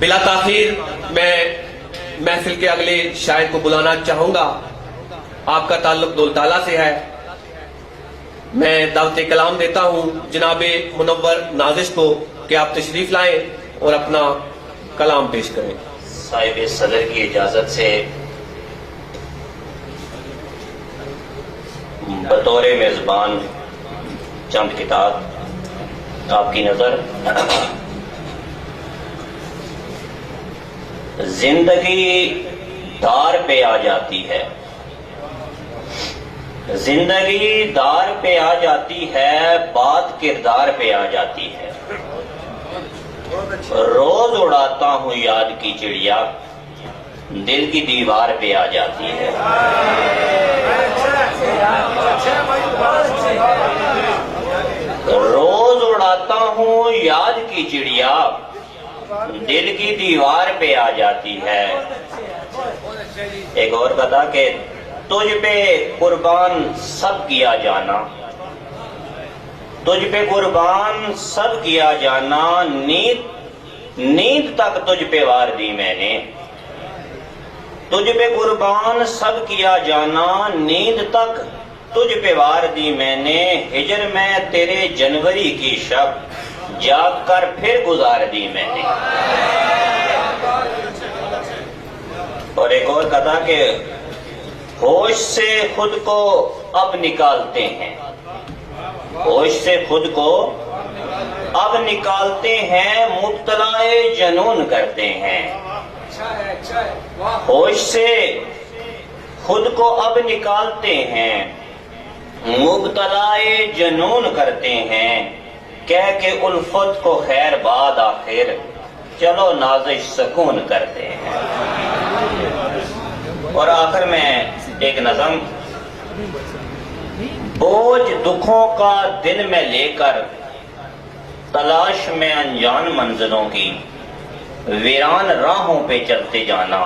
بلا تاخیر میں محفل کے اگلے شاعر کو بلانا چاہوں گا. آپ کا تعلق دولتالہ سے ہے. میں دعوت کلام دیتا ہوں جناب منور نازش کو کہ آپ تشریف لائیں اور اپنا کلام پیش کریں. صاحب صدر کی اجازت سے بطور میزبان چند کتاب آپ کی نظر. زندگی دار پہ آ جاتی ہے، زندگی دار پہ آ جاتی ہے، بات کردار پہ آ جاتی ہے. روز اڑاتا ہوں یاد کی چڑیا، دل کی دیوار پہ آ جاتی ہے. روز اڑاتا ہوں یاد کی چڑیا، دل کی دیوار پہ آ جاتی ہے. ایک اور بتا کہ تجھ پہ قربان سب کیا جانا، تجھ پہ قربان سب کیا جانا، نیند تک تجھ پہ وار دی میں نے. تجھ پہ قربان سب کیا جانا، نیند تک تجھ پہ وار دی میں نے. ہجر میں تیرے جنوری کی شب جاگ کر پھر گزار دی میں نے. اور ایک اور کہا کہ ہوش سے خود کو اب نکالتے ہیں، ہوش سے خود کو اب نکالتے ہیں، مبتلا جنون کرتے ہیں. ہوش سے خود کو اب نکالتے ہیں، مبتلا جنون کرتے ہیں. کہہ کے الفت کو خیر باد آخر چلو نازش سکون کرتے ہیں. اور آخر میں ایک نظم. بوجھ دکھوں کا دن میں لے کر تلاش میں انجان منزلوں کی، ویران راہوں پہ چلتے جانا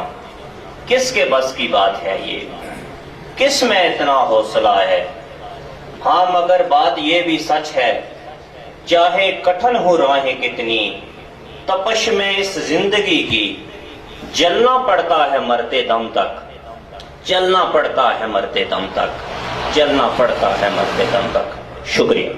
کس کے بس کی بات ہے یہ، کس میں اتنا حوصلہ ہے. ہاں مگر بات یہ بھی سچ ہے، چاہے کٹھن ہو راہیں کتنی، تپش میں اس زندگی کی جلنا پڑتا ہے مرتے دم تک، چلنا پڑتا ہے مرتے دم تک، چلنا پڑتا ہے مرتے دم تک. شکریہ.